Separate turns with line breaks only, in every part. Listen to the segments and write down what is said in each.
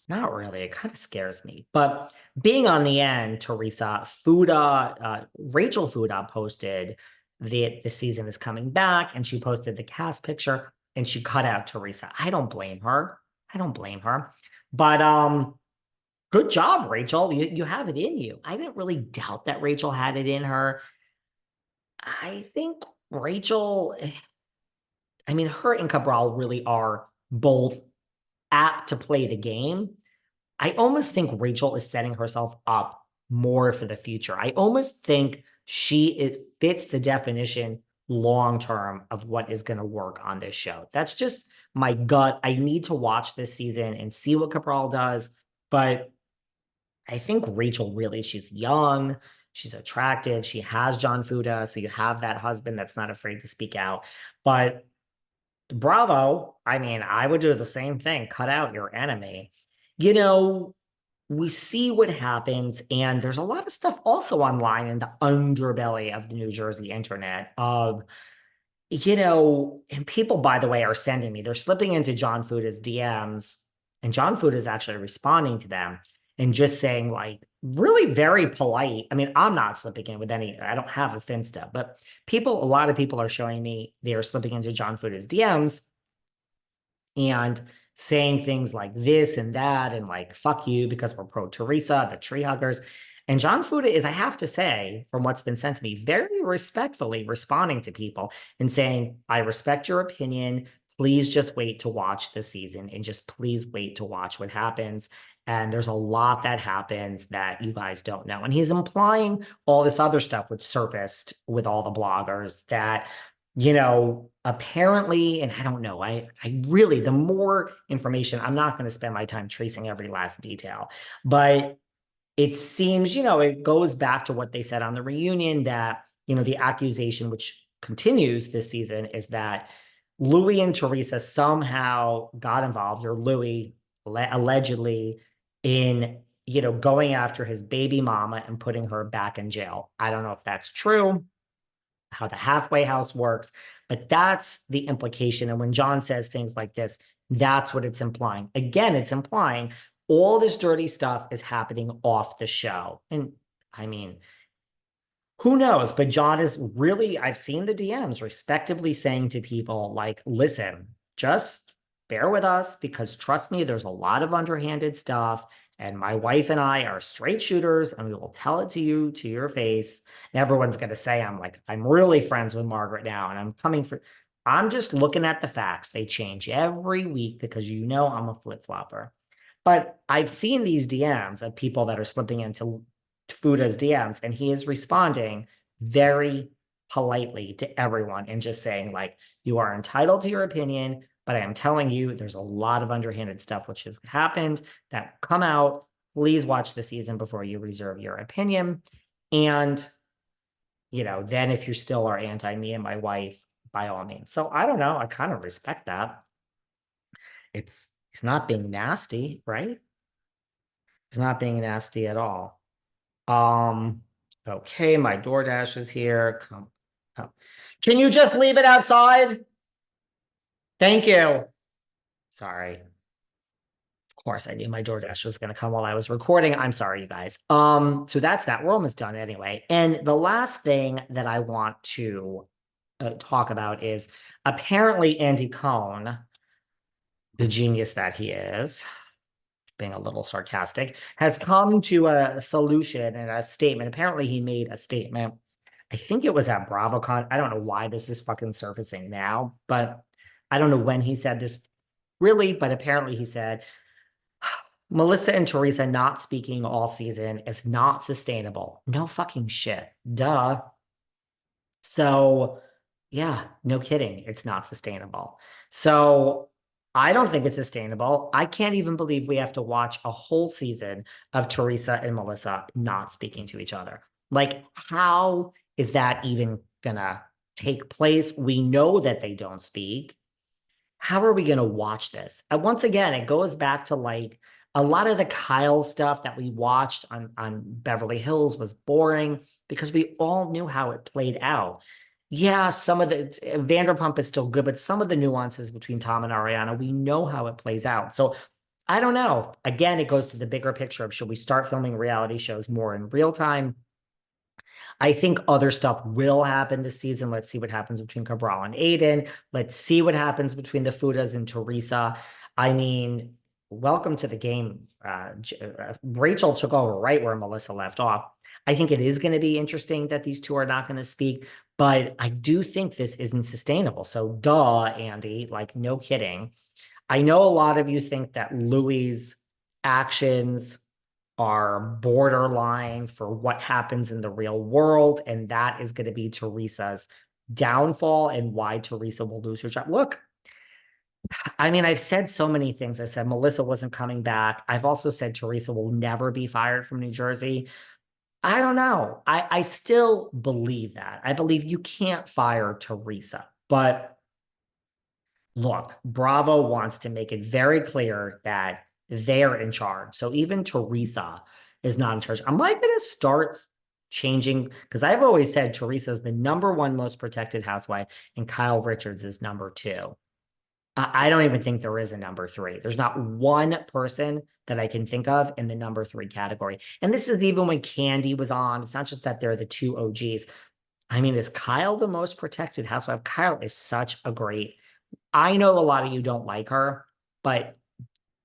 Not really. It kind of scares me. But being on the end, Teresa, Fuda, Rachel Fuda posted the season is coming back, and she posted the cast picture and she cut out Teresa. I don't blame her. I don't blame her. But good job, Rachel. You have it in you. I didn't really doubt that Rachel had it in her. I think Rachel, I mean, her and Cabral really are both apt to play the game. I almost think Rachel is setting herself up more for the future. I almost think it fits the definition long term of what is going to work on this show. That's just my gut. I need to watch this season and see what Cabral does. But I think Rachel really, she's young, she's attractive, she has John Fuda. So you have that husband that's not afraid to speak out. But bravo. I mean, I would do the same thing. Cut out your enemy. You know, we see what happens, and there's a lot of stuff also online in the underbelly of the New Jersey internet of, and people, by the way, are sending me, they're slipping into John Fuda's DMs, and John Fuda is actually responding to them and just saying, like, really very polite. I mean, I'm not slipping in with any, I don't have a Finsta, but a lot of people are showing me they are slipping into John Fuda's DMs and saying things like this and that and like fuck you because we're pro Teresa, the tree huggers. And John Fuda is, I have to say, from what's been sent to me, very respectfully responding to people and saying, I respect your opinion. Please just wait to watch the season and just please wait to watch what happens. And there's a lot that happens that you guys don't know. And he's implying all this other stuff which surfaced with all the bloggers that apparently, and I don't know, I really, the more information, I'm not going to spend my time tracing every last detail, but it seems, it goes back to what they said on the reunion that, the accusation, which continues this season, is that Louie and Teresa somehow got involved, or Louie allegedly, in, going after his baby mama and putting her back in jail. I don't know if that's true, how the halfway house works, but that's the implication. And when John says things like this, that's what it's implying. Again, it's implying all this dirty stuff is happening off the show. And I mean, who knows? But John is really, I've seen the DMs respectively saying to people like, listen, just bear with us because trust me, there's a lot of underhanded stuff. And my wife and I are straight shooters and we will tell it to you to your face. And everyone's going to say, I'm really friends with Margaret now. And I'm just looking at the facts. They change every week because I'm a flip flopper. But I've seen these DMs of people that are slipping into Fuda's DMs, and he is responding very politely to everyone and just saying, like, you are entitled to your opinion, but I am telling you there's a lot of underhanded stuff which has happened that come out. Please watch the season before you reserve your opinion. And, then if you still are anti me and my wife, by all means. So I don't know. I kind of respect that. He's not being nasty, right? He's not being nasty at all. Um, okay, my DoorDash is here. Come. Can you just leave it outside? Thank you. Sorry. Of course, I knew my DoorDash was going to come while I was recording. I'm sorry, you guys. So that's that. We're almost done anyway. And the last thing that I want to talk about is apparently Andy Cohen, the genius that he is, being a little sarcastic, has come to a solution and a statement. Apparently, he made a statement. I think it was at BravoCon. I don't know why this is fucking surfacing now, but I don't know when he said this really, but apparently he said, Melissa and Teresa not speaking all season is not sustainable. No fucking shit. Duh. So, yeah, no kidding. It's not sustainable. So, I don't think it's sustainable. I can't even believe we have to watch a whole season of Teresa and Melissa not speaking to each other. Like, how is that even gonna take place? We know that they don't speak. How are we gonna watch this? And once again, it goes back to like a lot of the Kyle stuff that we watched on Beverly Hills was boring because we all knew how it played out. Yeah, some of the Vanderpump is still good, but some of the nuances between Tom and Ariana, we know how it plays out. So I don't know. Again, it goes to the bigger picture of should we start filming reality shows more in real time? I think other stuff will happen this season. Let's see what happens between Cabral and Aiden. Let's see what happens between the Fudas and Teresa. I mean, welcome to the game. Rachel took over right where Melissa left off. I think it is going to be interesting that these two are not going to speak, but I do think this isn't sustainable. So, duh, Andy, like, no kidding. I know a lot of you think that Louie's actions are borderline for what happens in the real world, and that is going to be Teresa's downfall and why Teresa will lose her job. Look, I mean, I've said so many things. I said Melissa wasn't coming back. I've also said Teresa will never be fired from New Jersey. I don't know. I still believe that. I believe you can't fire Teresa, but look, Bravo wants to make it very clear that they're in charge. So even Teresa is not in charge. Am I going to start changing? Because I've always said Teresa is the number one most protected housewife and Kyle Richards is number two. I don't even think there is a number three. There's not one person that I can think of in the number three category. And this is even when Candy was on. It's not just that they're the two OGs. I mean, is Kyle the most protected housewife? Kyle is such a great. I know a lot of you don't like her, but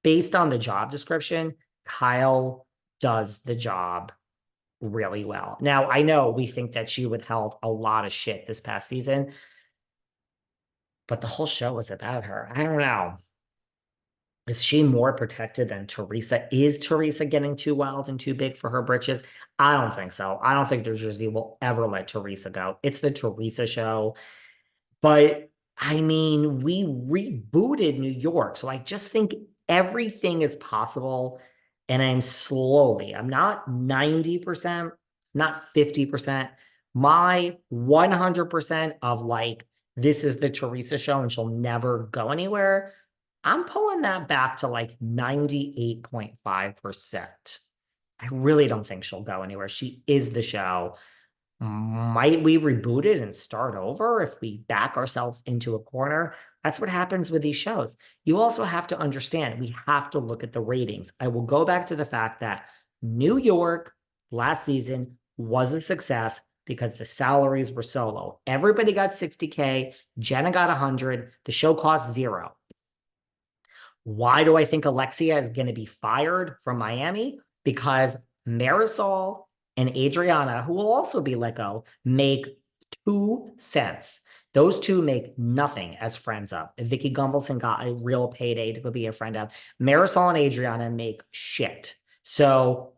based on the job description, Kyle does the job really well. Now, I know we think that she withheld a lot of shit this past season, but the whole show was about her. I don't know. Is she more protected than Teresa? Is Teresa getting too wild and too big for her britches? I don't think so. I don't think New Jersey will ever let Teresa go. It's the Teresa show. But I mean, we rebooted New York. So I just think everything is possible. And I'm not 90%, not 50%. My 100% of like, this is the Teresa show and she'll never go anywhere. I'm pulling that back to like 98.5%. I really don't think she'll go anywhere. She is the show. Might we reboot it and start over if we back ourselves into a corner? That's what happens with these shows. You also have to understand, we have to look at the ratings. I will go back to the fact that New York last season was a success because the salaries were so low. Everybody got 60K. Jenna got 100. The show cost zero. Why do I think Alexia is going to be fired from Miami? Because Marisol and Adriana, who will also be let go, make 2 cents. Those two make nothing as friends of. Vicky Gunvalson got a real payday to go be a friend of. Marisol and Adriana make shit. So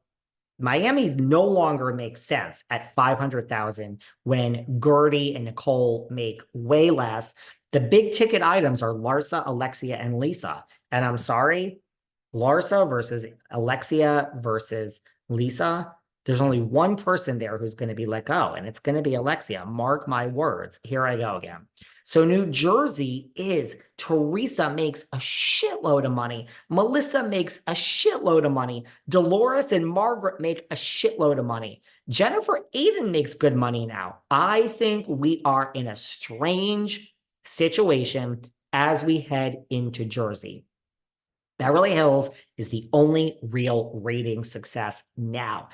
Miami no longer makes sense at 500,000 when Gertie and Nicole make way less. The big ticket items are Larsa, Alexia, and Lisa. And I'm sorry, Larsa versus Alexia versus Lisa. There's only one person there who's going to be let go, and it's going to be Alexia. Mark my words. Here I go again. So New Jersey is Teresa makes a shitload of money. Melissa makes a shitload of money. Dolores and Margaret make a shitload of money. Jennifer Aiden makes good money now. I think we are in a strange situation as we head into Jersey. Beverly Hills is the only real rating success now.